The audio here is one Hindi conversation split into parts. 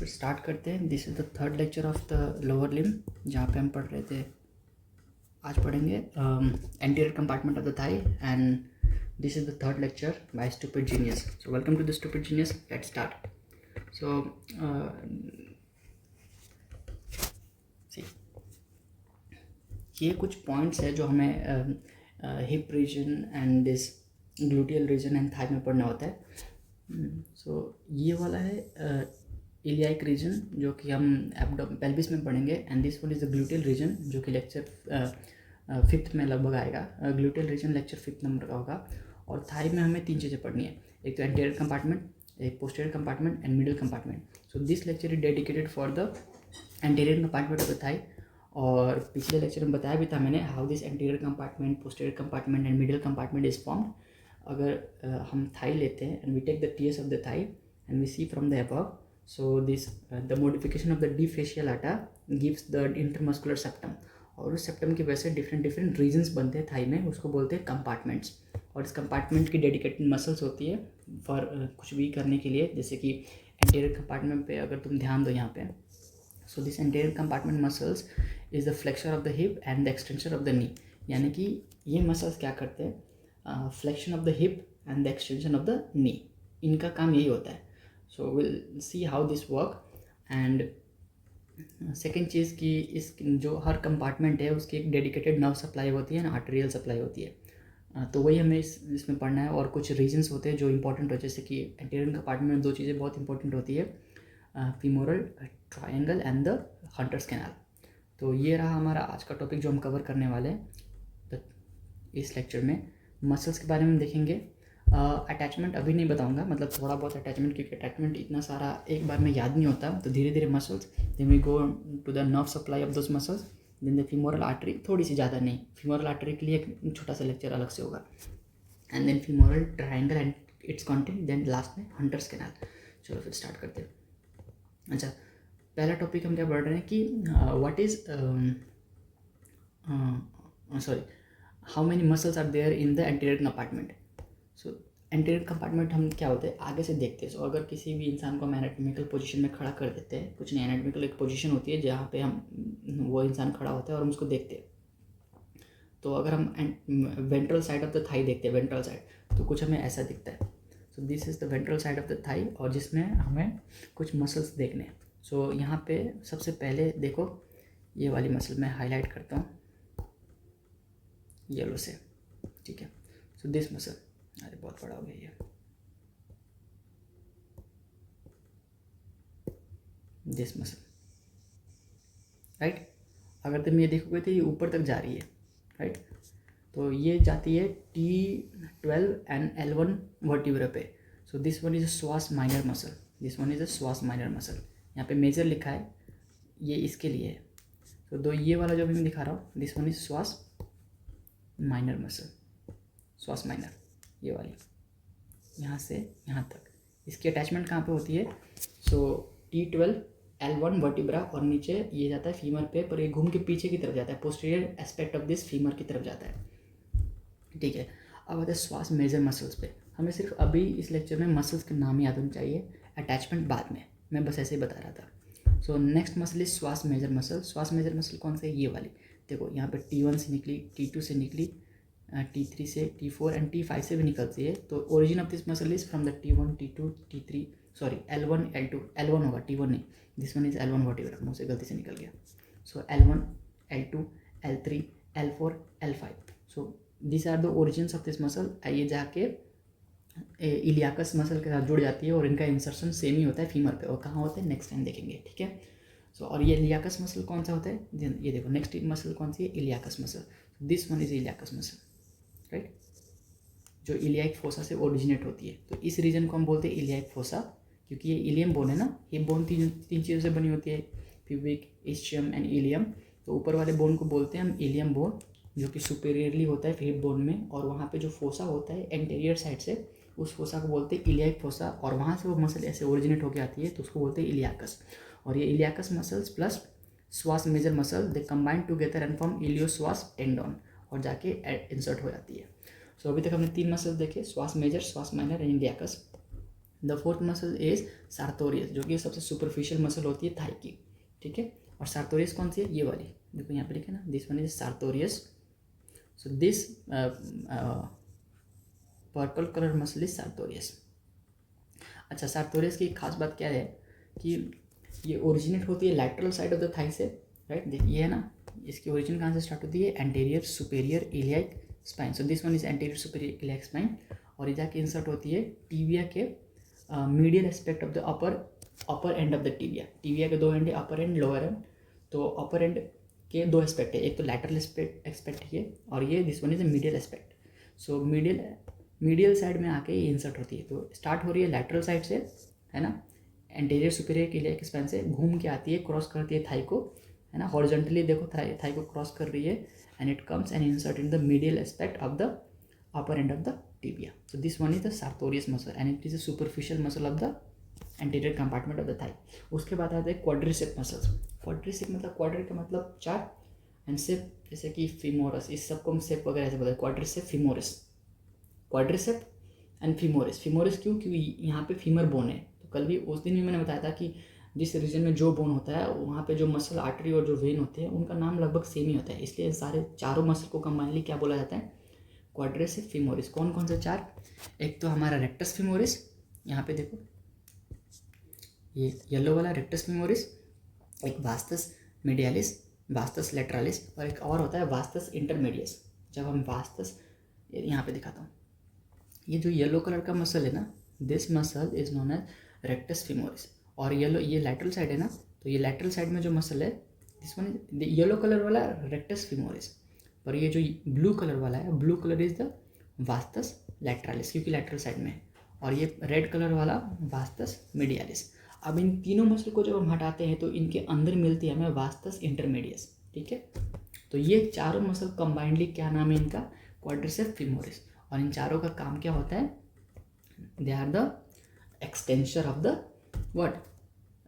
फिर स्टार्ट करते हैं। This is the third lecture of the lower limb, जहाँ पे हम पढ़ रहे थे, आज पढ़ेंगे anterior compartment of the thigh, and this is the third lecture by stupid genius. So welcome to the stupid genius, let's start. So ये कुछ पॉइंट्स है जो हमें hip region and this gluteal region and thigh में पढ़ना होता है। सो ये वाला है इलियाक रीजन, जो कि हम पेल्विस में पढ़ेंगे, and this one is the gluteal region, जो कि लेक्चर 5th में लगभग आएगा। Gluteal region lecture 5th number का होगा। और थाई में हमें 3 चीज़ें पढ़नी है, एक तो एंटीरियर कंपार्टमेंट, एक posterior compartment and middle compartment. So this lecture is dedicated for the anterior compartment of the thigh. और पिछले लेक्चर में बताया भी था मैंने how this anterior compartment, posterior compartment and middle compartment is formed. अगर हम थाई लेते हैं and we take the TS of the thigh and we see from the above, so this the modification of the deep facial आटा गिव्स द इंटरमस्कुलर सेप्टम, और उस सेप्टम की वजह से डिफरेंट रीजन्स बनते हैं थाई में, उसको बोलते हैं कंपार्टमेंट्स। और इस कंपार्टमेंट की डेडिकेटेड मसल्स होती है फॉर कुछ भी करने के लिए, जैसे कि एंटीरियर कंपार्टमेंट पे अगर तुम ध्यान दो यहाँ पे, so this anterior compartment muscles is the flexion of the hip and the extension of the knee. यानी कि ये मसल्स क्या करते हैं, flexion of the hip and the extension of the knee, इनका काम यही होता है। So will see how this work. And second चीज़ कि इस जो हर कंपार्टमेंट है उसकी एक डेडिकेटेड नर्व सप्लाई होती है ना, आर्टेरियल सप्लाई होती है। तो वही हमें इसमें पढ़ना है। और कुछ रीजन्स होते हैं जो इंपॉर्टेंट हो, जैसे कि एंटीरियर कंपार्टमेंट में 2 चीज़ें बहुत इंपॉर्टेंट होती है, femoral triangle and the hunters canal. तो ये रहा हमारा आज का टॉपिक जो हम कवर करने वाले हैं। तो इस लेक्चर में मसल्स के बारे में देखेंगे। अटैचमेंट अभी नहीं बताऊंगा, मतलब थोड़ा बहुत अटैचमेंट, क्योंकि अटैचमेंट इतना सारा एक बार में याद नहीं होता। तो धीरे धीरे muscles, then we go to the nerve supply of those muscles, then the femoral artery, थोड़ी सी, ज़्यादा नहीं। फीमोरल आर्टरी के लिए एक छोटा सा लेक्चर अलग से होगा, and then femoral triangle and its content, then last में हंटर्स कैनाल। चलो फिर स्टार्ट करते हैं। अच्छा, पहला टॉपिक हम क्या पढ़ रहे हैं कि what is how many muscles are there in the anterior compartment. So anterior compartment हम क्या होते हैं आगे से देखते हैं। सो अगर किसी भी इंसान को हम एनाटॉमिकल पोजीशन में खड़ा कर देते हैं, कुछ नहीं, एनाटॉमिकल एक पोजीशन होती है जहाँ पे हम वो इंसान खड़ा होता है और हम उसको देखते हैं। तो अगर हम ventral side of the thigh देखते हैं, वेंट्रल साइड, तो कुछ हमें ऐसा दिखता है। So this is the ventral side of the thigh, और जिसमें हमें कुछ मसल्स देखने हैं। सो यहाँ पे सबसे पहले देखो, ये वाली मसल मैं हाईलाइट करता हूँ येलो से, ठीक है। सो दिस मसल, अरे बहुत बड़ा हो गया ये, दिस मसल, राइट। अगर तुम ये देखोगे तो ये ऊपर तक जा रही है, राइट। तो ये जाती है T12 एंड L1 वर्टिब्रा पे। So this one is a psoas minor muscle, this one is a psoas minor muscle. यहाँ पे मेजर लिखा है, ये इसके लिए है। तो दो ये वाला जो भी मैं दिखा रहा हूँ, दिस वन इज श्वास माइनर मसल, श्वास माइनर, ये वाली यहाँ से यहाँ तक। इसकी अटैचमेंट कहाँ पे होती है? सो T12 L1 वर्टिब्रा, और नीचे ये जाता है फीमर पे, पर ये घूम के पीछे की तरफ जाता है, posterior aspect of this femur की तरफ जाता है, ठीक है। अब आते हैं श्वास मेजर मसल्स पे। हमें सिर्फ अभी इस लेक्चर में मसल्स के नाम याद होने चाहिए, अटैचमेंट बाद में, मैं बस ऐसे ही बता रहा था। सो नेक्स्ट मसल इज श्वास मेजर मसल। श्वास मेजर मसल कौन सा है? ये वाली देखो, यहाँ पे T1 से निकली, T2 से निकली, T3 से, T4 एंड T5 से भी निकलती है। तो origin of this muscle is from the T1, T2, T3, sorry L1, L2, L1 होगा, T1 नहीं, this one is L1 vertebra, मुझसे गलती से निकल गया। So L1, L2, L3, L4, L5, so this are the origins of this muscle. ये जाके इलियाकस मसल के साथ जुड़ जाती है, और इनका इंसर्शन सेम ही होता है फीमर पे। और कहाँ होता है नेक्स्ट टाइम देखेंगे, ठीक है। सो और ये इलियाकस मसल कौन सा होता है, ये देखो नेक्स्ट मसल कौन सी है, iliacus muscle. This one is iliacus muscle, right, जो इलियाक फोसा से ओरिजिनेट होती है। तो इस रीजन को हम बोलते हैं इलियाक फोसा, क्योंकि ये इलियम बोन है ना। हिप बोन तीन चीज़ों से बनी होती है, प्यूबिक, इस्चियम एंड इलियम। तो ऊपर वाले बोन को बोलते हैं हम इलियम बोन, जो कि सुपेरियरली होता है हिप बोन में, और वहाँ पे जो फोसा होता है एंटीरियर साइड से, उस फोसा को बोलते हैं इलियाक फोसा, और वहाँ से वो मसल ऐसे ओरिजिनेट होकर आती है, तो उसको बोलते हैं इलियाकस। और ये iliacus muscles plus psoas major muscle, they combine together and form iliopsoas tendon, और जाके इंसर्ट हो जाती है। सो अभी तक हमने 3 मसल्स देखे, psoas major, psoas minor and iliacus. The fourth muscle is sartorius, जो कि सबसे सुपरफिशियल मसल होती है थाई की, ठीक है। और सार्टोरियस कौन सी है, ये वाली, देखो यहाँ पे लिखे ना, this one is sartorius. So this purple colour muscle is sartorius. अच्छा, सार्टोरियस की खास बात क्या है कि ये ओरिजिनेट होती है lateral side of the thigh से, राइट। देखिए है ना, इसकी ओरिजिन कहाँ से स्टार्ट होती है, anterior superior iliac spine. So this one is anterior superior iliac spine, और ये जाके इंसर्ट होती है टीबिया के medial aspect of the upper end of the tibia. Tibia के दो एंड है, अपर एंड लोअर एंड। तो अपर एंड के दो एस्पेक्ट है, एक तो लैटरल एस्पेक्ट ये, और ये this one is a medial aspect. So medial side में आके ये इंसर्ट होती है। तो स्टार्ट हो रही है लैटरल साइड से, है ना, एंटीरियर सुपेरियर इलियाक स्पाइन से घूम के आती है, क्रॉस करती है थाई को, है ना, हॉरिजॉन्टली देखो थाई को क्रॉस कर रही है, and it comes and insert in the medial aspect of the upper end of the tibia. So this one is the sartorius muscle and it is a superficial muscle of the anterior compartment of the thigh. उसके बाद आते हैं क्वाड्रिसेप मसल्स। क्वाड्रिसेप मतलब क्वाड्री का मतलब चार, एंड सेप जैसे कि फिमोरस, इस सबको हम सेप वगैरह ऐसे बोलते हैं, quadricep femoris, quadricep and femoris. Femoris क्यों, क्योंकि यहाँ पे फीमर बोन है। तो कल भी उस दिन भी मैंने बताया था कि जिस रीजन में जो बोन होता है वहाँ पे जो मसल आर्टरी और जो वेन होते हैं उनका नाम लगभग सेम ही होता है, इसलिए सारे चारों मसल को कंबाइनली क्या बोला जाता है, क्वाड्रिसेप फिमोरिस। कौन कौन से चार, एक तो हमारा रेक्टस फिमोरिस, यहाँ पे देखो ये येलो वाला रेक्टस फिमोरिस, एक वास्तस मीडियालिस, वास्तस लेटरालिस, और एक और होता है वास्तस इंटरमीडियस। जब हम वास्तस, यहाँ पे दिखाता हूँ, ये जो येलो कलर का मसल है ना, this muscle is known as rectus femoris. और ये लैटरल साइड है ना, तो ये लैटरल साइड में जो मसल है this one is yellow colour वाला रेक्टस फिमोरिस, पर ये जो ब्लू कलर वाला है, blue colour is the vastus लैटरालिस, क्योंकि लैटरल साइड में है, और ये रेड कलर वाला वास्तस मीडियालिस। अब इन तीनों मसल को जब हम हटाते हैं तो इनके अंदर मिलती है हमें वास्तस इंटरमीडियस, ठीक है। तो ये चारों मसल कंबाइंडली क्या नाम है इनका, क्वाड्रिसेप फिमोरिस। और इन चारों का काम क्या होता है, they are the extension of the what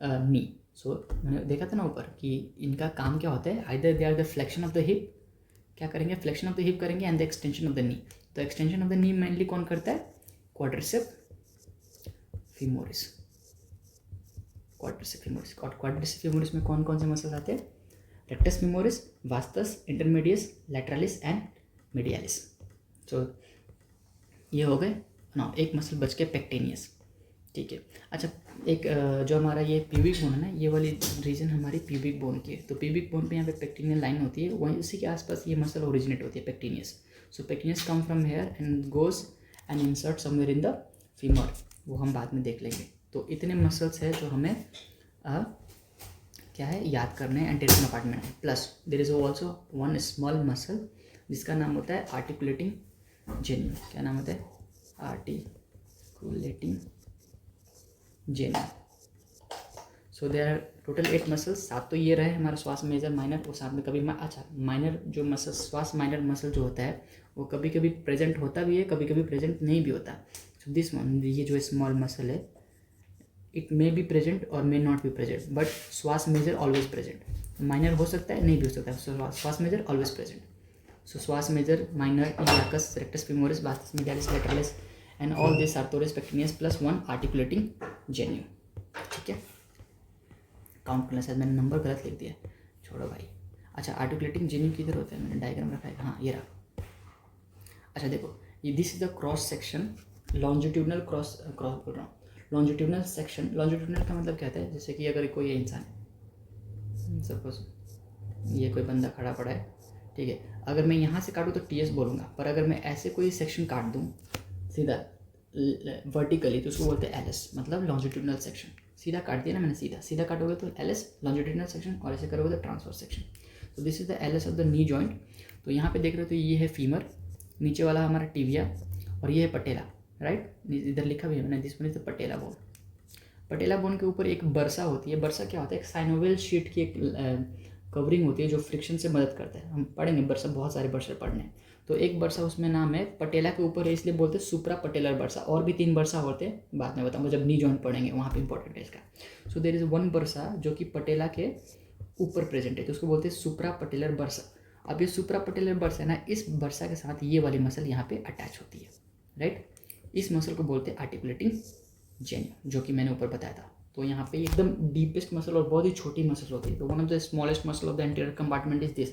knee. So मैंने देखा था ना ऊपर कि इनका काम क्या होता है, either they are the flexion of the hip, क्या करेंगे, फ्लेक्शन ऑफ द हिप करेंगे, and the extension of the knee. तो extension of the knee mainly कौन करता है, क्वाड्रिसेप फिमोरिस। क्वाड्रिसेप फिमोरिस, और क्वाड्रिसेप फिमोरिस में कौन कौन से मसल्स आते हैं, rectus femoris, vastus intermedius, lateralis and medialis. So ये हो गए ना, एक मसल बच के पेक्टेनियस, ठीक है। अच्छा, एक जो हमारा ये प्यूबिक बोन है ना, ये वाली रीजन हमारी प्यूबिक बोन की है। तो प्यूबिक बोन पे यहाँ पे पेक्टेनियल लाइन होती है, वहीं उसी के आसपास ये मसल ओरिजिनेट होती है, pectineus. So pectineus come from here and goes and insert somewhere in the femur, वो हम बाद में देख लेंगे। तो इतने मसल्स है जो हमें क्या है याद करने हैं एंटीरियर कंपार्टमेंट में। Plus there is also one small muscle जिसका नाम होता है आर्टिकुलेटिंग जेन्यू। क्या नाम होता है, articulating genu. So there are total 8 muscles. 7 तो ये रहे हमारा श्वास मेजर माइनर, वो साथ में कभी अच्छा माइनर जो मसल, श्वास माइनर मसल जो होता है वो कभी कभी प्रेजेंट होता भी है, कभी कभी प्रेजेंट नहीं भी होता। सो दिस वन, ये जो स्मॉल मसल है, इट मे बी प्रेजेंट और may not be present, but श्वास मेजर ऑलवेज प्रेजेंट। माइनर हो सकता है, नहीं भी हो सकता है, श्वास major always present. So psoas major, minor, iliacus, rectus femoris, vastus medialis, lateralis and all this sartorius pectineus plus one articulating genu, ठीक है। काउंट करना, शायद मैंने नंबर गलत लिख दिया, छोड़ो भाई। अच्छा, आर्टिकुलेटिंग जेन्यू किधर होता है, मैंने डायग्राम रखा है, हाँ ये रहा। अच्छा देखो, ये this is the cross section, longitudinal cross बोल रहा हूँ, लॉन्जिट्यूडनल सेक्शन। लॉन्जिट्यूडनल का मतलब क्या होता है, जैसे कि अगर कोई इंसान है, सपोज ये कोई बंदा खड़ा पड़ा है, ठीक है, अगर मैं यहाँ से काटूँ तो टीएस बोलूँगा, पर अगर मैं ऐसे कोई सेक्शन काट दूँ सीधा वर्टिकली तो उसको बोलते हैं एलएस, मतलब लॉन्जिट्यूडनल सेक्शन। सीधा काट दिया ना मैंने, सीधा काटोगे तो एलएस लॉन्जिट्यूडनल सेक्शन, और ऐसे करोगे तो ट्रांसवर्स सेक्शन। तो this is the LS of the knee joint. तो यहाँ पे देख रहे हो तो ये है फीमर, नीचे वाला हमारा टिबिया, और ये है पटेला, राइट, इधर लिखा भी है मैंने, this one is the patella bone. Patella bone के ऊपर एक बर्सा होती है। बर्सा क्या होता है, एक साइनोवियल शीट की एक कवरिंग होती है जो फ्रिक्शन से मदद करता है। हम पढ़ेंगे बर्सा, बहुत सारे बर्सा पढ़ने। तो एक बर्सा उसमें नाम है, पटेला के ऊपर है इसलिए बोलते हैं सुप्रा पटेलर बर्सा। और भी 3 बर्सा होते हैं, बाद में बताऊंगा जब नी जॉइंट पढ़ेंगे, वहाँ पे इंपॉर्टेंट है इसका। So there is one bursa जो कि पटेला के ऊपर प्रेजेंट है, तो उसको बोलते हैं सुप्रा पटेलर बर्सा। अब ये सुप्रा पटेलर बर्सा है ना, इस बर्सा के साथ ये वाली मसल यहाँ पे अटैच होती है, राइट। इस मसल को बोलते हैं आर्टिकुलेटिंग जेन्यू, जो कि मैंने ऊपर बताया था। तो यहाँ पे एकदम डीपेस्ट मसल और बहुत ही छोटी मसल होती है। तो one of the smallest muscle of the anterior compartment is this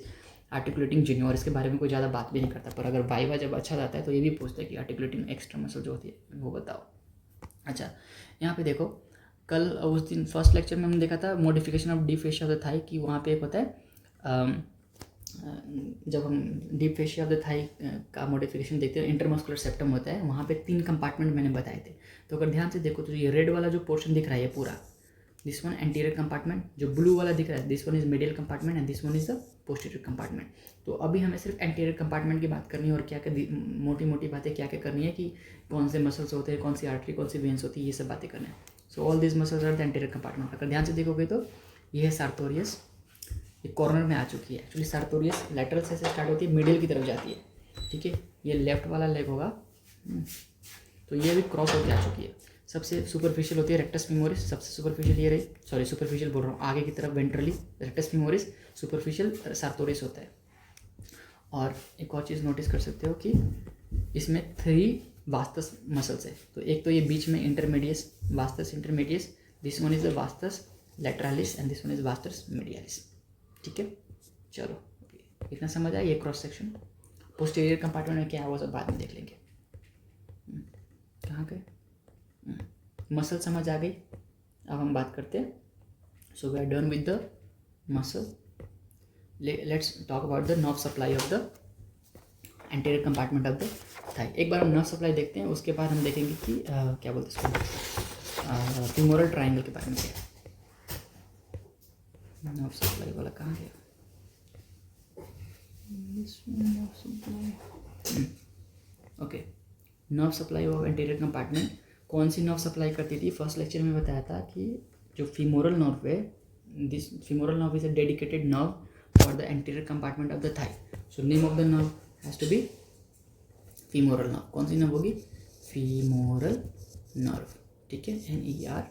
articulating genu. और इसके बारे में कोई ज़्यादा बात भी नहीं करता, पर अगर वाइवा जब अच्छा जाता है तो ये भी पूछता है कि आर्टिकुलेटिंग एक्स्ट्रा मसल जो होती है वो बताओ। अच्छा, यहाँ पे देखो, कल उस दिन फर्स्ट लेक्चर में हमने देखा था modification of deep fascia of the thigh, कि वहाँ पे एक होता है जब हम deep fascia of the thigh का मॉडिफिकेशन देखते हैं, इंटरमस्कुलर सेप्टम होता है, वहाँ पे 3 कंपार्टमेंट मैंने बताए थे। तो अगर ध्यान से देखो तो ये रेड वाला जो पोर्शन दिख रहा है पूरा, दिस वन एंटीरियर कंपार्टमेंट, जो ब्लू वाला दिख रहा है this one is medial compartment and this one is the posterior compartment. तो अभी हमें सिर्फ एंटीरियर कंपार्टमेंट की बात करनी है और क्या क्या मोटी मोटी बातें क्या क्या करनी है, कि कौन से मसल्स होते हैं, कौन सी आर्टरी, कौन सी वेन्स होती है, ये सब बातें करनी है। So all this muscles are the anterior compartment. अगर ध्यान से देखोगे तो ये है सार्टोरियस, ये कॉर्नर में आ चुकी है। एक्चुअली सार्टोरियस लैटरल से स्टार्ट होती है, मिडिल की तरफ जाती है, ठीक है। ये लेफ्ट वाला लेग होगा, तो ये भी क्रॉस होकर आ चुकी है। सबसे सुपरफिशियल होती है रेक्टस फीमोरिस, सबसे सुपरफिशियल ये रही, सॉरी सुपरफिशियल बोल रहा हूँ, आगे की तरफ ventrally rectus femoris, superficial sartorius होता है। और एक और चीज़ नोटिस कर सकते हो कि इसमें 3 वास्तस मसल्स है। तो एक तो ये बीच में intermedius, vastus intermedius, this one is the vastus lateralis and this one is vastus medialis, ठीक है। चलो इतना समझ आया। ये क्रॉस सेक्शन। पोस्टीरियर कंपार्टमेंट में क्या है वो सब बाद में देख लेंगे। कहाँ गए? मसल समझ आ गई। अब हम बात करते हैं, so we are done with the muscle. Let's talk about the nerve supply of the anterior compartment of the thigh. एक बार हम नर्व सप्लाई देखते हैं, उसके बाद हम देखेंगे कि क्या बोलते हैं इसको, फीमोरल ट्रायंगल के बारे में क्या है। नर्व सप्लाई वाला कहाँ गया? Okay, nerve supply of anterior compartment कौन सी नर्व सप्लाई करती थी? फर्स्ट लेक्चर में बताया था कि जो फीमोरल नर्व है, this femoral nerve is a dedicated nerve for the anterior compartment of the thigh. So name of the nerve has to be femoral nerve. कौन सी नर्व होगी? फीमोरल नर्व, ठीक है, NERV,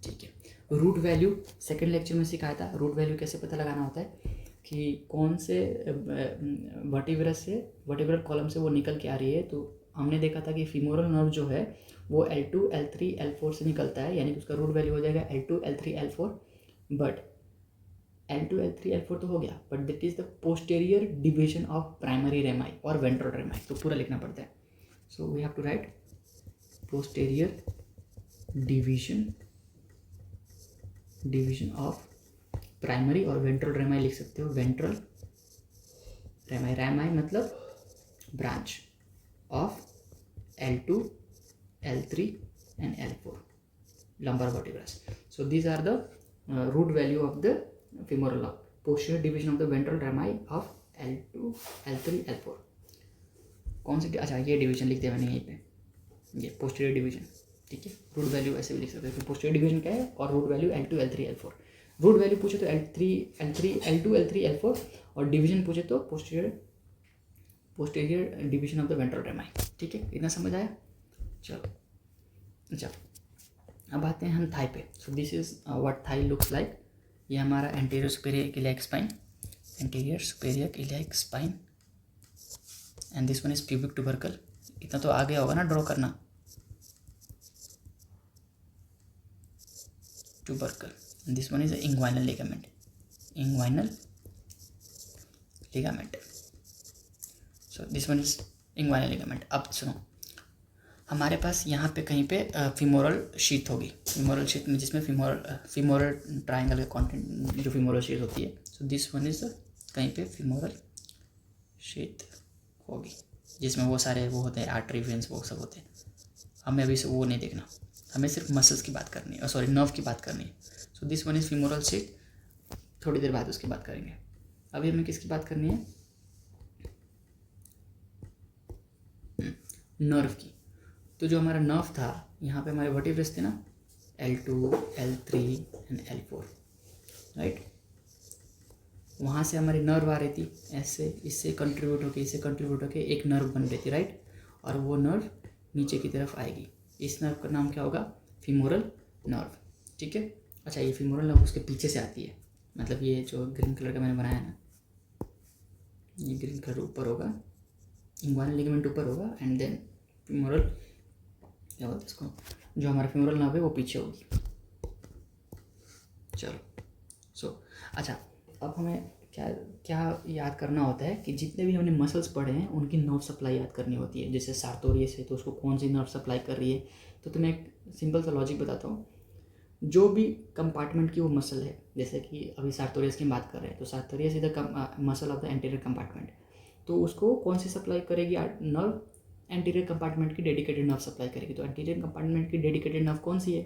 ठीक है। रूट वैल्यू सेकेंड लेक्चर में सिखाया था। रूट वैल्यू कैसे पता लगाना होता है, कि कौन से वर्टिब्रस से, वर्टिब्रल कॉलम से वो निकल के आ रही है। तो हमने देखा था कि फीमोरल नर्व जो है वो L2, L3, L4 से निकलता है, यानी कि उसका रूट वैल्यू हो जाएगा L2, L3, L4। But L2, L3, L4 तो हो गया, but that is the posterior division of primary rami और वेंट्रल रेमाई। तो पूरा लिखना पड़ता है। So we have to write posterior division of primary, और वेंट्रल रेमाई लिख सकते हो, वेंट्रल रेमाई, रेमाई मतलब branch of L2, L3 and L4 lumbar vertebrae. So these are the root value of the femoral nerve, posterior division of the ventral rami of L2, L3, L4। कौन सी, अच्छा ये डिवीजन लिख दिया मैंने यहीं पे, ये पोस्टीरियर डिवीजन, ठीक है। रूट वैल्यू ऐसे भी लिख सकते हैं। पोस्टीरियर डिवीजन क्या है और root value L2, L3, L4। Root value पूछे तो L2, L3, L4, और डिवीजन पूछे तो posterior division of the ventral रेमाई, ठीक है। इतना समझ आया? चलो, अच्छा अब आते हैं हम थाई पे। So this is what thigh looks like. ये हमारा anterior superior iliac spine, anterior superior iliac spine, and this one is pubic tubercle. इतना तो आ गया होगा ना ड्रॉ करना, tubercle, and this one is inguinal ligament, inguinal ligament. So this one is inguinal ligament. अब सुनो, हमारे पास यहाँ पे कहीं पे फीमोरल शीथ होगी, फीमोरल शीथ में जिसमें फीमोरल ट्रायंगल का कंटेंट, जो फीमोरल शीथ होती है। सो दिस वन इज कहीं पे फीमोरल शीथ होगी, जिसमें वो सारे वो होते हैं, आर्टरी वेन्स वो सब होते हैं। हमें अभी से वो नहीं देखना, हमें सिर्फ मसल्स की बात करनी है, सॉरी नर्व की बात करनी है। So this one is femoral sheath, थोड़ी देर बाद उसकी बात करेंगे। अभी हमें किसकी बात करनी है? नर्व की। तो जो हमारा नर्व था, यहाँ पे हमारे वर्टिब्रस थे ना, L2, L3 and L4, right. वहाँ से हमारी नर्व आ रही थी ऐसे, इससे कंट्रीब्यूट होके, इससे कंट्रीब्यूट होके एक नर्व बन रही थी, राइट। और वो नर्व नीचे की तरफ आएगी। इस नर्व का नाम क्या होगा? फीमोरल नर्व, ठीक है। अच्छा, ये फीमोरल नर्व उसके पीछे से आती है, मतलब ये जो ग्रीन कलर का मैंने बनाया ना, ये ग्रीन कलर ऊपर होगा, इंग्वाइनल लिगामेंट ऊपर होगा, एंड देन फीमोरल क्या बोलते हैं इसको, जो हमारा फ्यूमरल नर्व है वो पीछे होगी। चलो अच्छा, अब हमें क्या क्या याद करना होता है कि जितने भी हमने मसल्स पढ़े हैं उनकी नर्व सप्लाई याद करनी होती है। जैसे सार्टोरियस है तो उसको कौन सी नर्व सप्लाई कर रही है। तो तुम्हें एक सिंपल सा लॉजिक बताता हूँ। जो भी कंपार्टमेंट की वो मसल है, जैसे कि अभी सार्टोरियस की बात कर रहे हैं तो sartorius is the muscle of the anterior compartment, तो उसको कौन सी सप्लाई करेगी नर्व, एंटीरियर कंपार्टमेंट की डेडिकेटेड नर्व सप्लाई करेगी। तो एंटीरियर कंपार्टमेंट की डेडिकेटेड नर्व कौन सी है,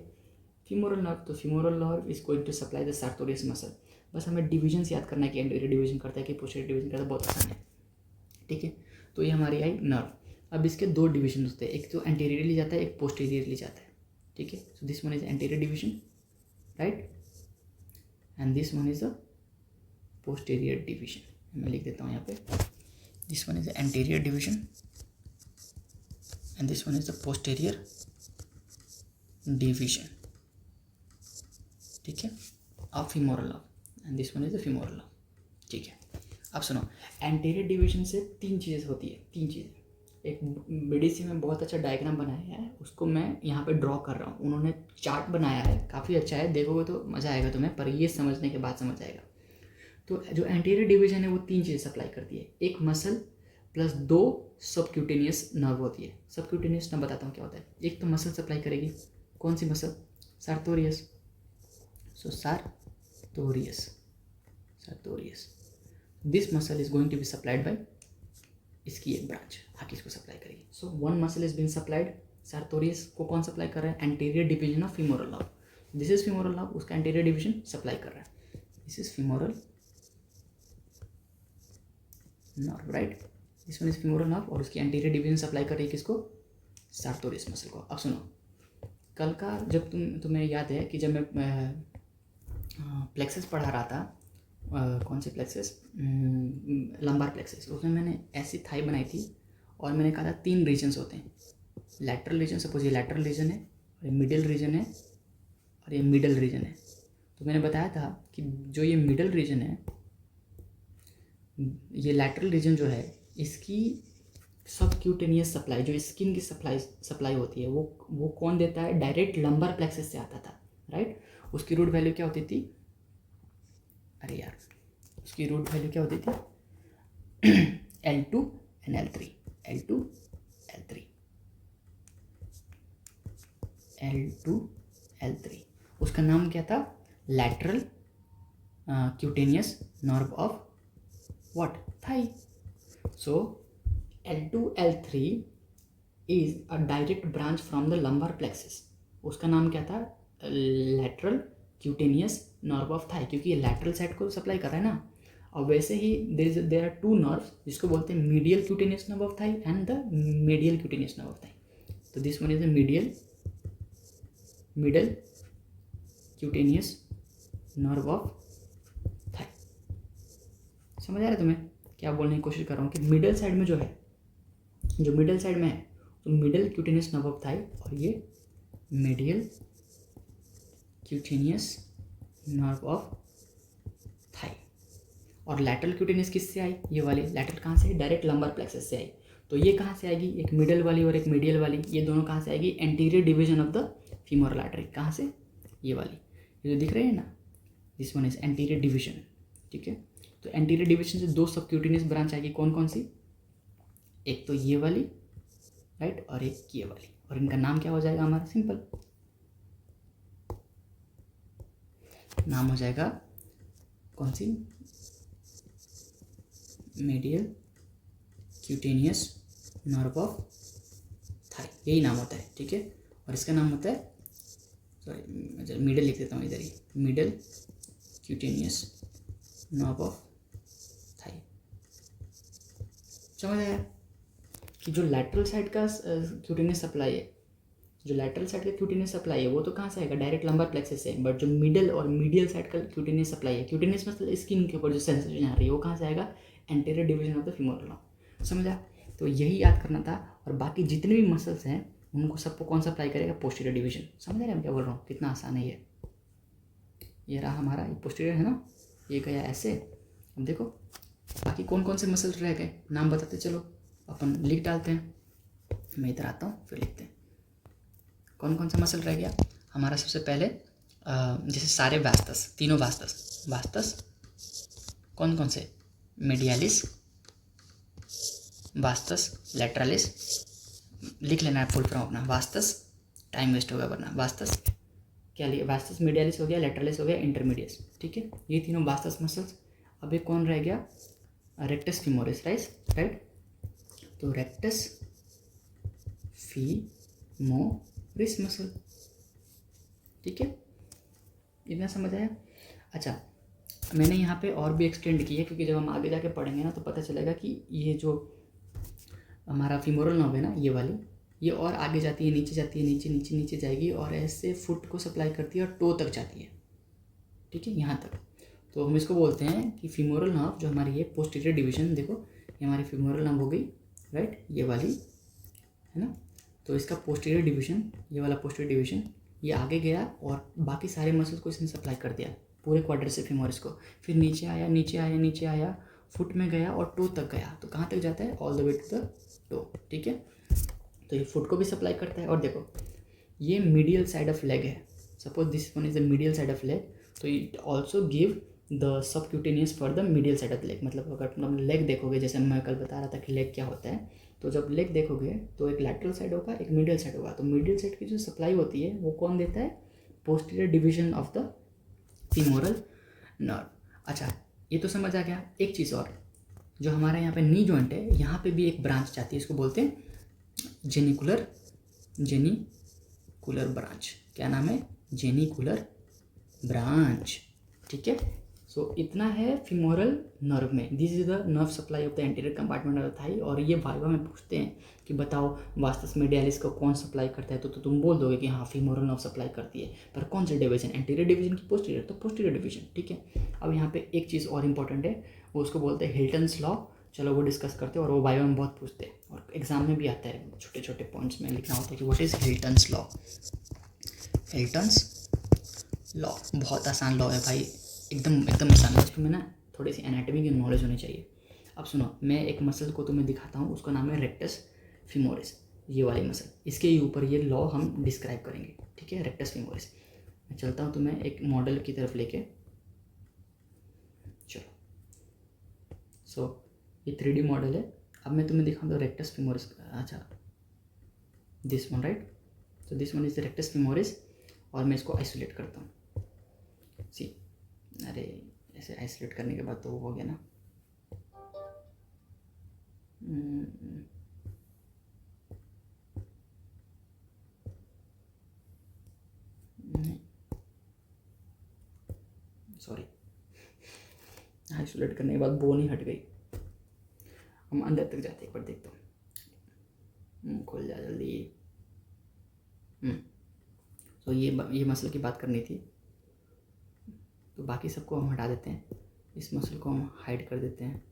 फीमोरल नर्व। तो femoral nerve is going to supply the sartorius muscle. बस हमें डिविजन्स याद करना है कि एंटीरियर डिवीजन करता है कि पोस्टीरियर डिवीजन करता है, बहुत आसान है, ठीक है। तो ये हमारी आई नर्व। अब इसके दो डिवीजन होते हैं, एक तो एंटीरियरली जाता है, एक पोस्टीरियरली जाता है, ठीक है। So this one is anterior division, right, and this one is the posterior division. मैं लिख देता हूँ यहाँ पे, this one is the anterior division and this one is the posterior division, ठीक है, of femoral nerve and this one is the femoral nerve, ठीक है। अब सुनो, एंटीरियर डिवीजन से तीन चीज़ें होती है, तीन चीज़ें। एक बीडीसी में बहुत अच्छा डायग्राम बनाया है, उसको मैं यहाँ पे ड्रॉ कर रहा हूँ। उन्होंने चार्ट बनाया है, काफ़ी अच्छा है, देखोगे तो मज़ा आएगा तुम्हें, पर ये समझने के बाद समझ आएगा। तो जो एंटीरियर डिवीजन है वो तीन चीज़ें सप्लाई करती है, एक मसल प्लस दो सबक्यूटेनियस नर्व होती है। सबक्यूटेनियस नर्व बताता हूँ क्या होता है। एक तो मसल सप्लाई करेगी, कौन सी muscle, sartorius. So sartorius, this muscle is going to be supplied by, इसकी एक ब्रांच आके इसको सप्लाई करेगी। So one muscle is been supplied, sartorius को कौन सप्लाई कर रहा है, anterior division of femoral nerve. This is femoral nerve, उसका एंटीरियर डिवीजन सप्लाई कर रहा है, this is femoral nerve, right. This one is femoral nerve और उसकी एंटीरियर डिवीजन सप्लाई कर रही है किसको, सार्टोरियस मसल को। अब सुनो, कल का जब तुम्हें याद है कि जब मैं प्लेक्सस पढ़ा रहा था, कौन से प्लेक्सस, लंबार प्लेक्सस, उसमें मैंने ऐसी थाई बनाई थी और मैंने कहा था तीन रीजन्स होते हैं। लैटरल रीजन, सपोज ये लैटरल रीजन है, और ये मिडिल रीजन है, और ये मिडल रीजन है। तो मैंने बताया था कि जो ये मिडल रीजन है, ये लैटरल रीजन जो है, इसकी सबक्यूटेनियस सप्लाई, जो स्किन की सप्लाई होती है, वो कौन देता है, डायरेक्ट लंबार प्लेक्सस से आता था, राइट। उसकी रूट वैल्यू क्या होती थी, अरे यार, उसकी रूट वैल्यू क्या होती थी, L2 and L3, L2 L3, L2 L3। उसका नाम क्या था, lateral cutaneous nerve of what, thigh. So L2 L3 is a direct branch from the lumbar plexus. उसका नाम क्या था, lateral cutaneous nerve of thigh, क्योंकि ये लैटरल साइड को सप्लाई कर रहा है ना। और वैसे ही देर आर टू नर्व्स जिसको बोलते हैं medial cutaneous nerve of thigh and the medial cutaneous nerve of thigh. तो this one is the middle cutaneous nerve of thigh. समझ आ रहा है तुम्हें क्या बोलने की कोशिश कर रहा हूँ, कि मिडल साइड में जो है, जो मिडल साइड में है, तो middle cutaneous nerve of Thai, और ये medial cutaneous nerve of Thai. और लैटरल क्यूटेनियस किससे आई, ये वाली लैटरल कहाँ से आई, डायरेक्ट लंबार प्लेक्सस से आई। तो ये कहाँ से आएगी, एक मिडल वाली और एक मीडियल वाली, ये दोनों कहाँ से आएगी, anterior division of the femoral artery. कहाँ से, ये वाली, ये जो दिख रही है ना, this one is anterior division, ठीक है। तो एंटीरियर डिवीजन से दो सबक्यूटेनियस ब्रांच आएगी, कौन कौन सी, एक तो ये वाली, राइट, और एक ये वाली, और इनका नाम क्या हो जाएगा हमारा, सिंपल नाम हो जाएगा, कौन सी, medial cutaneous nerve of thigh, यही नाम होता है, ठीक है। और इसका नाम होता है, सॉरी मिडल लिख देता हूँ इधर ही, middle cutaneous nerve of thigh. समझ आया कि जो लैटरल साइड का क्यूटेनियस सप्लाई है, जो लैटरल साइड का क्यूटेनियस सप्लाई है वो तो कहाँ से आएगा, डायरेक्ट लंबार प्लेक्सस से। बट जो मिडल और मीडियल साइड का क्यूटेनियस सप्लाई है, क्यूटेनियस मतलब स्किन के ऊपर जो सेंसेशन आ रही है, वो कहाँ से आएगा, anterior division of the femoral nerve. समझा, तो यही याद करना था। और बाकी जितने भी मसल्स हैं उनको सबको कौन सप्लाई करेगा, पोस्टीरियर डिवीजन। समझ रहे हैं क्या बोल रहा हूँ, कितना आसान है ये रहा हमारा, ये पोस्टीरियर है ना, ये गया ऐसे। अब देखो बाकी कौन कौन से मसल्स रह गए, नाम बताते चलो, अपन लिख डालते हैं। मैं इधर आता हूँ फिर लिखते हैं। कौन कौन सा मसल रह गया हमारा? सबसे पहले जैसे सारे वास्तस, तीनों वास्तस, वास्तस कौन कौन से? मीडियालिस, वास्तस लैटरालिस, लिख लेना है फुल फॉर्म अपना, वास्तस, टाइम वेस्ट होगा वरना, वास्तस क्या लिया, वास्तस मीडियालिस हो गया, लैटरालिस हो गया, इंटरमीडियस, ठीक है, ये तीनों वास्तस मसल्स। अब एक कौन रह गया? Rectus femoris, right. तो रेक्टस फीमोरिस मसल, ठीक है, इतना समझ आया? अच्छा, मैंने यहाँ पे और भी एक्सटेंड की है क्योंकि जब हम आगे जाके पढ़ेंगे ना तो पता चलेगा कि ये जो हमारा फीमोरल नर्व है ना, ये वाली, ये और आगे जाती है, नीचे जाती है, नीचे नीचे नीचे जाएगी और ऐसे फुट को सप्लाई करती है और टो तक जाती है, ठीक है, यहाँ तक। तो हम इसको बोलते हैं कि फीमोरल नर्व जो हमारी ये पोस्टीरियर डिवीजन, देखो ये हमारी फीमोरल नर्व हो गई, राइट, ये वाली है ना। तो इसका पोस्टीरियर डिवीजन, ये वाला पोस्टीरियर डिवीजन, ये आगे गया और बाकी सारे मसल्स को इसने सप्लाई कर दिया, पूरे क्वाड्रिसेप फीमोरिस को। फिर नीचे आया, नीचे आया, नीचे आया, फुट में गया और टो तक गया। तो कहाँ तक जाता है? All the way to the toe, ठीक है। तो ये फुट को भी सप्लाई करता है। और देखो ये मीडियल साइड ऑफ लेग है, suppose this one is the medial side of leg, तो it also give the subcutaneous for the medial side of the leg. मतलब अगर तुम लेग देखोगे, जैसे मैं कल बता रहा था कि लेग क्या होता है, तो जब लेग देखोगे तो एक लैटरल साइड होगा, एक मीडियल साइड होगा। तो मीडियल साइड की जो सप्लाई होती है वो कौन देता है? Posterior division of the femoral nerve. अच्छा, ये तो समझ आ गया। एक चीज़ और, जो हमारे यहाँ पे नी जॉइंट है, यहाँ पे भी एक ब्रांच जाती है, इसको बोलते हैं जेनिकुलर ब्रांच। क्या नाम है? जेनिकुलर ब्रांच, ठीक है। सो इतना है फीमोरल नर्व में। This is the nerve supply of the anterior compartment of the thigh. और ये वाइवा में पूछते हैं कि बताओ वास्तस मीडियालिस को कौन सप्लाई करता है, तो तुम बोल दोगे कि हाँ फीमोरल नर्व सप्लाई करती है, पर कौन सा डिवीजन? एंटीरियर डिवीजन की पोस्टीरियर? तो पोस्टीरियर डिवीजन, ठीक है। अब यहाँ पे एक चीज़ और इंपॉर्टेंट है, वो उसको बोलते हैं हिल्टन्स लॉ। चलो वो डिस्कस करते हैं, और वो वाइवा में बहुत पूछते हैं और एग्जाम में भी आता है, छोटे छोटे पॉइंट्स में लिखना होता है कि व्हाट इज हिल्टन्स लॉ। हिल्टन्स लॉ बहुत आसान लॉ है भाई, एकदम आसान है। उसमें ना थोड़ी सी एनाटॉमी की नॉलेज होनी चाहिए। अब सुनो, मैं एक मसल को तुम्हें दिखाता हूँ, उसका नाम है रेक्टस फीमोरिस, ये वाली मसल। इसके ऊपर ये लॉ हम डिस्क्राइब करेंगे, ठीक है, रेक्टस फीमोरिस। मैं चलता हूँ तुम्हें एक मॉडल की तरफ लेके, चलो। सो ये 3D मॉडल है। अब मैं तुम्हें दिखाऊँ तो रेक्टस फीमोरिस, अच्छा दिस वन, राइट। तो this one is the rectus femoris, और मैं इसको आइसोलेट करता हूँ। सी, अरे ऐसे आइसोलेट करने के बाद तो वो हो गया ना, सॉरी, आइसोलेट करने के बाद बोन ही हट गई। हम अंदर तक जाते, एक बार देखता हूँ, खोल जा जल्दी। तो ये मसल की बात करनी थी, तो बाकी सबको हम हटा देते हैं, इस मसल को हम हाइड कर देते हैं,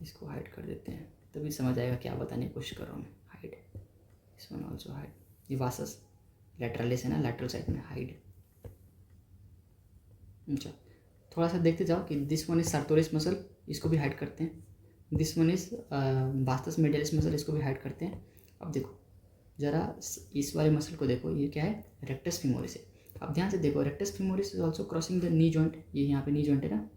इसको हाइड कर देते हैं, तभी समझ आएगा क्या बताने की कोशिश कर रहा हूँ मैं। हाइड, इस वन ऑल्सो हाइड। ये वासस लैटरलिस है ना, लैटरल साइड में हाइड। अच्छा, थोड़ा सा देखते जाओ कि दिस वन इज सर्टोरिस मसल, इसको भी हाइड करते हैं। This one is vastus medialis muscle, इसको भी हाइड करते हैं। अब देखो जरा इस वाले मसल को देखो, ये क्या है? रेक्टस फीमोरिस है। अब ध्यान से देखो, rectus femoris is also crossing the knee joint. ये यहाँ पे नी जॉइंट है ना,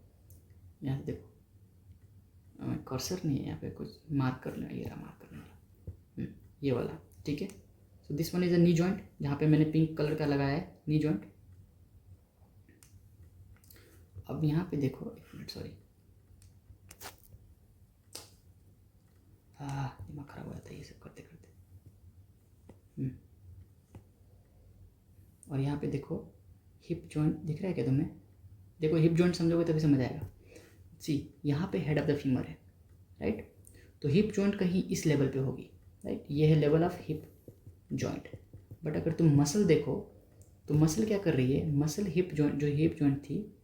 यहाँ से देखो, कर्सर नहीं है यहाँ पे, कुछ मार्क कर लेना, ये रहा मार्क करने वाला, ये वाला, ठीक है। So this one is a knee joint, जहाँ पे मैंने पिंक कलर का लगाया है, नी जॉइंट। अब यहाँ पे देखो, एक मिनट, सॉरी, दिमाग खराब हो जाता है ये सब करते करते। और यहाँ पे देखो हिप जॉइंट दिख रहा है क्या तुम्हें? देखो हिप जॉइंट समझोगे तभी समझ आएगा। सी, यहाँ पे हेड ऑफ द फीमर है, राइट। तो हिप जॉइंट कहीं इस लेवल पे होगी, राइट, ये है level of hip joint. But अगर तुम मसल देखो तो मसल क्या कर रही है? मसल हिप जॉइंट, जो हिप जॉइंट थी,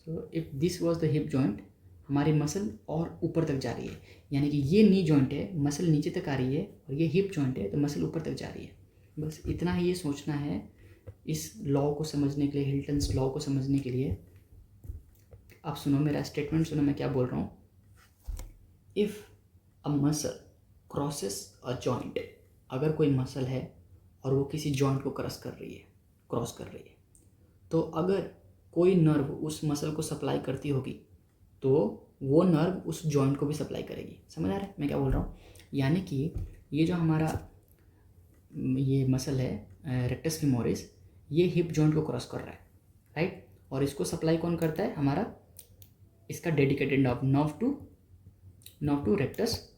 so if this was the hip joint, हमारी मसल और ऊपर तक जा रही है, यानी कि ये नी जॉइंट है, मसल नीचे तक आ रही है, और ये हिप जॉइंट है तो मसल ऊपर तक जा रही है। बस इतना ही ये सोचना है इस लॉ को समझने के लिए, हिल्टन्स लॉ को समझने के लिए। आप सुनो मेरा स्टेटमेंट, सुनो मैं क्या बोल रहा हूँ। If a muscle crosses a joint, अगर कोई मसल है और वो किसी जॉइंट को क्रॉस कर रही है, तो अगर कोई नर्व उस मसल को सप्लाई करती होगी तो वो नर्व उस जॉइंट को भी सप्लाई करेगी। समझ आ रहा है मैं क्या बोल रहा हूँ? यानी कि ये जो हमारा ये मसल है रेक्टस फीमोरिस, ये हिप जॉइंट को क्रॉस कर रहा है, राइट, और इसको सप्लाई कौन करता है? हमारा इसका डेडिकेटेड नर्व टू रेक्टस,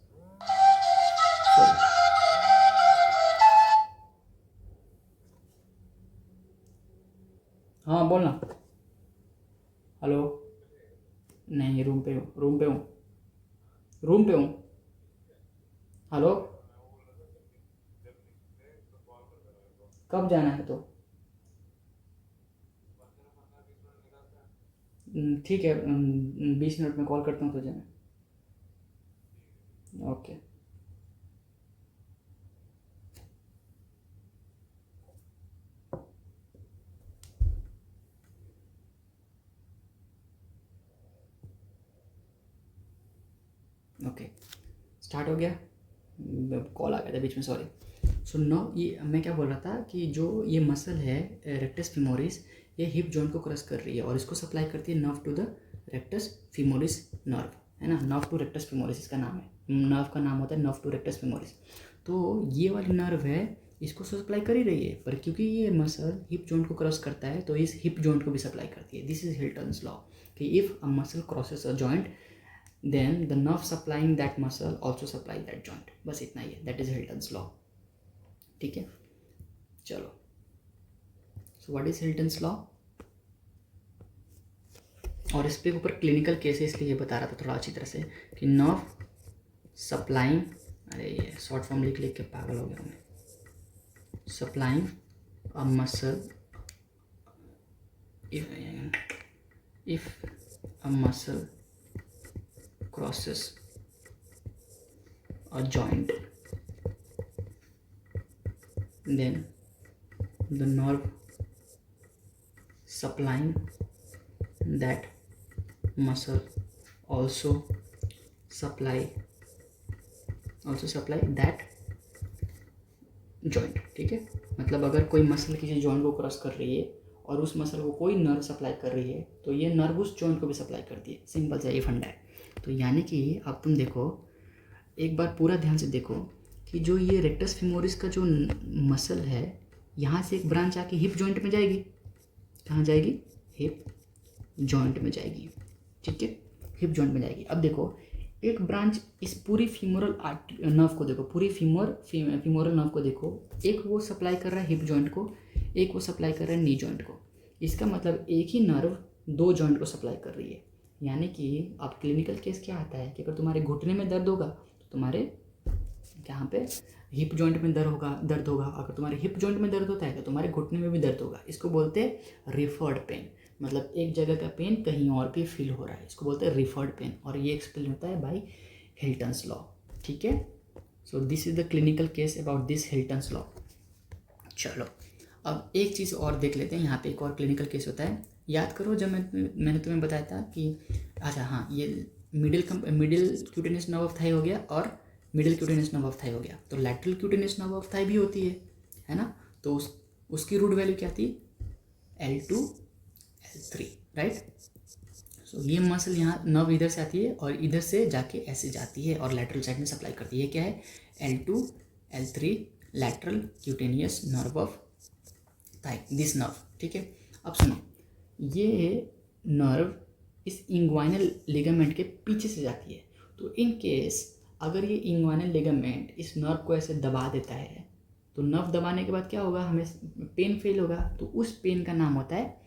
हाँ बोलना। हेलो, नहीं रूम पे हूँ। हेलो, कब जाना है? तो ठीक है, 20 मिनट में कॉल करता हूँ तुझे मैं। ओके। ओके, स्टार्ट हो गया। कॉल आ गया था बीच में, सॉरी। सो नाउ ये मैं क्या बोल रहा था कि जो ये मसल है रेक्टस फीमोरिस, ये हिप जॉइंट को क्रॉस कर रही है और इसको सप्लाई करती है nerve to the rectus femoris nerve, है ना। नर्व टू रेक्टस फीमोरिस इसका नाम है, नर्व का नाम होता है नर्व टू रेक्टस फीमोरिस। तो ये वाली नर्व है, इसको सप्लाई कर ही रही है, पर क्योंकि ये मसल हिप जॉइंट को क्रॉस करता है तो इस हिप जॉइंट को भी सप्लाई करती है। दिस इज हिल्टन्स लॉ कि if a muscle crosses a joint then the nerve supplying that muscle also supply that joint। बस इतना ही है, that is Hilton's law। ठीक है, चलो। so what is Hilton's law? और इस पे ऊपर क्लिनिकल केस है इसलिए ये बता रहा था थोड़ा अच्छी तरह से कि नर्व सप्लाइंग, अरे ये शॉर्ट फॉर्म लिख लिख के पागल हो गया मैं, supplying a muscle, if a muscle crosses a joint, then the nerve supplying that muscle also supply that joint। ठीक है, मतलब अगर कोई मसल किसी जॉइंट को क्रॉस कर रही है और उस मसल को कोई नर्व सप्लाई कर रही है तो ये नर्व उस जॉइंट को भी सप्लाई करती है। सिंपल सा ये फंडा है। तो यानी कि अब तुम देखो, एक बार पूरा ध्यान से देखो कि जो ये रेक्टस फीमोरिस का जो मसल है, यहाँ से एक ब्रांच आके हिप जॉइंट में जाएगी। कहाँ जाएगी? हिप जॉइंट में जाएगी। ठीक है, हिप जॉइंट में जाएगी। अब देखो, एक ब्रांच इस पूरी फीमोरल नर्व को देखो, पूरी फीमोरल नर्व को देखो, एक वो सप्लाई कर रहा है हिप जॉइंट को, एक वो सप्लाई कर रहा है नी जॉइंट को। इसका मतलब एक ही नर्व दो जॉइंट को सप्लाई कर रही है। यानी कि अब क्लिनिकल केस क्या आता है कि अगर तुम्हारे घुटने में दर्द होगा तो तुम्हारे यहाँ पे हिप जॉइंट में दर्द होगा। अगर तुम्हारे हिप जॉइंट में दर्द होता है तो तुम्हारे घुटने में भी दर्द होगा। इसको बोलते हैं रिफर्ड पेन, मतलब एक जगह का पेन कहीं और भी फील हो रहा है, इसको बोलते हैं रिफर्ड पेन। और ये एक्सप्लेन होता है बाय हिल्टन्स लॉ। ठीक है, so this is the clinical case about this Hilton's law. चलो अब एक चीज़ और देख लेते हैं। यहाँ पे एक और क्लिनिकल केस होता है, याद करो जब मैंने तुम्हें बताया था कि अच्छा हाँ, ये middle cutaneous nerve of Thai हो गया और middle cutaneous nerve of Thai हो गया। तो lateral cutaneous nerve of Thai भी होती है ना। तो उसकी रूट वैल्यू क्या थी? L2 L3, right. सो ये मसल यहाँ नर्व इधर से आती है और इधर से जाके ऐसे जाती है और लैटरल साइड में सप्लाई करती है। क्या है? L2 L3 lateral cutaneous nerve of Thai, this nerve. ठीक है, अब सुनो, ये नर्व इस इंग्वाइनल लिगामेंट के पीछे से जाती है। तो इन केस अगर ये इंग्वाइनल लिगामेंट इस नर्व को ऐसे दबा देता है तो नर्व दबाने के बाद क्या होगा? हमें पेन फील होगा। तो उस पेन का नाम होता है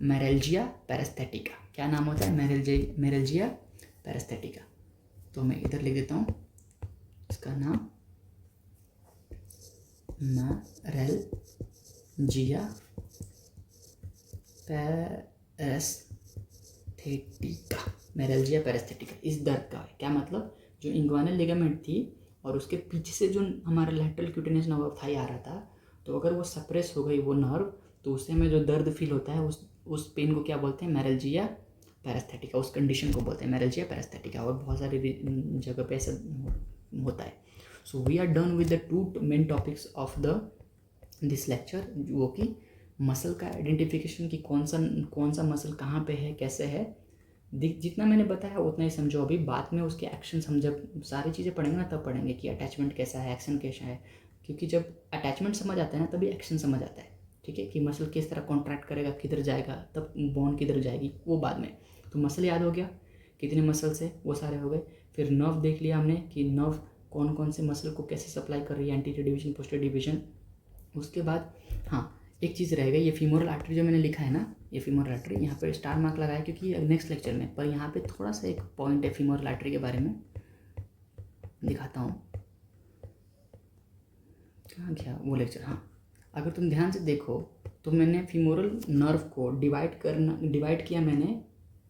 मेरेल्जिया पैरास्थेटिका। क्या नाम होता है? मेरेल्जिया पैरास्थेटिका। तो मैं इधर लिख देता हूँ इसका नाम, मेरेल्जिया पैरास्थेटिका। मेरेल्जिया पैरास्थेटिका इस दर्द का है। क्या मतलब? जो इंग्वाइनल लिगामेंट थी और उसके पीछे से जो हमारा lateral cutaneous nerve of thigh आ रहा था, तो अगर वो सप्रेस हो गई वो नर्व, तो उससे हमें जो दर्द फील होता है उस पेन को क्या बोलते हैं? मेरेल्जिया पैरास्थेटिका। उस कंडीशन को बोलते हैं मेरेल्जिया पैरास्थेटिका। और बहुत सारी जगह पे ऐसा होता है। So we are done with the 2 main topics of the this lecture, वो कि मसल का आइडेंटिफिकेशन कि कौन सा मसल कहाँ पे है, कैसे है, जितना मैंने बताया उतना ही समझो। अभी बाद में उसके एक्शंस हम जब सारी चीज़ें पढ़ेंगे ना तब पढ़ेंगे कि अटैचमेंट कैसा है, एक्शन कैसा है, क्योंकि जब अटैचमेंट समझ आता है ना तभी एक्शन समझ आता है। ठीक है, कि मसल किस तरह कॉन्ट्रैक्ट करेगा, किधर जाएगा, तब बोन किधर जाएगी, वो बाद में। तो मसल याद हो गया, कितने मसल्स है वो सारे हो गए। फिर नर्व देख लिया हमने कि नर्व कौन कौन से मसल को कैसे सप्लाई कर रही है, एंटीरियर डिवीजन, पोस्टीरियर डिवीजन। उसके बाद हाँ एक चीज़ रहेगा, ये फीमोरल आर्टरी जो मैंने लिखा है ना, ये फीमोरल आर्टरी यहाँ पर स्टार मार्क लगाया क्योंकि नेक्स्ट लेक्चर में, पर यहाँ पे थोड़ा सा एक पॉइंट है फीमोरल आर्टरी के बारे में, दिखाता हूँ। कहाँ गया वो लेक्चर? हाँ, अगर तुम ध्यान से देखो तो मैंने फीमोरल नर्व को डिवाइड किया मैंने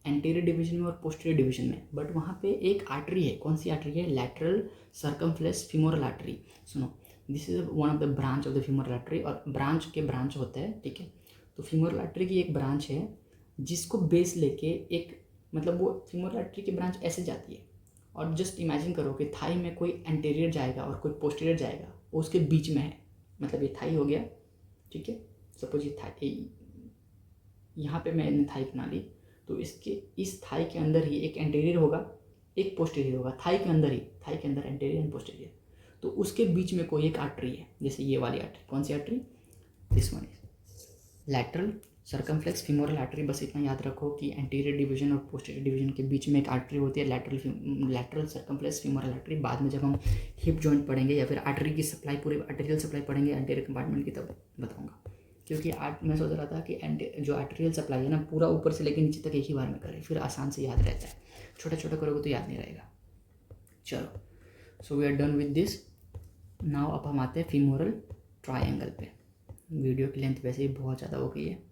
एंटीरियर डिवीजन में और पोस्टीरियर डिवीजन में, बट वहाँ पे एक आर्टरी है। कौन सी आर्टरी है? Lateral circumflex femoral artery. सुनो, this is one of the branch of the femoral artery, और ब्रांच के ब्रांच होते हैं, ठीक है। तो फीमोरल आर्टरी की एक ब्रांच है जिसको बेस लेके एक, मतलब वो फीमोरल आर्टरी की ब्रांच ऐसे जाती है, और जस्ट इमेजिन करो कि थाई में कोई एंटीरियर जाएगा और कोई पोस्टीरियर जाएगा, वो उसके बीच में है। मतलब ये थाई हो गया, ठीक है। सपोज ये थाई, यहाँ पे मैंने थाई बना ली, तो इसके इस थाई के अंदर ही एक एंटीरियर होगा, एक पोस्टीरियर होगा, थाई के अंदर ही, थाई के अंदर एंटीरियर एंड पोस्टीरियर। तो उसके बीच में कोई एक आर्टरी है, जैसे ये वाली आर्टरी। कौन सी artery? This one is lateral circumflex femoral artery. बस इतना याद रखो कि एंटीरियर डिवीजन और पोस्टीरियर डिवीजन के बीच में एक आर्टरी होती है, लैटरल सर्कमफ्लेक्स फीमोरल आर्टरी। बाद में जब हम हिप जॉइंट पढ़ेंगे या फिर आर्टरी की सप्लाई, पूरी आर्टेरियल सप्लाई पढ़ेंगे एंटीरियर कंपार्टमेंट की, तब बताऊंगा। क्योंकि मैं सोच रहा था कि जो आर्टेरियल सप्लाई है ना, पूरा ऊपर से लेकर नीचे तक एक ही बार में करें, फिर आसान से याद रहता है। छोटा छोटा करोगे तो याद नहीं रहेगा। चलो, so we are done with this. Now अब हम आते हैं फीमोरल ट्रायंगल पे। वीडियो की लेंथ वैसे ही बहुत ज़्यादा हो गई है।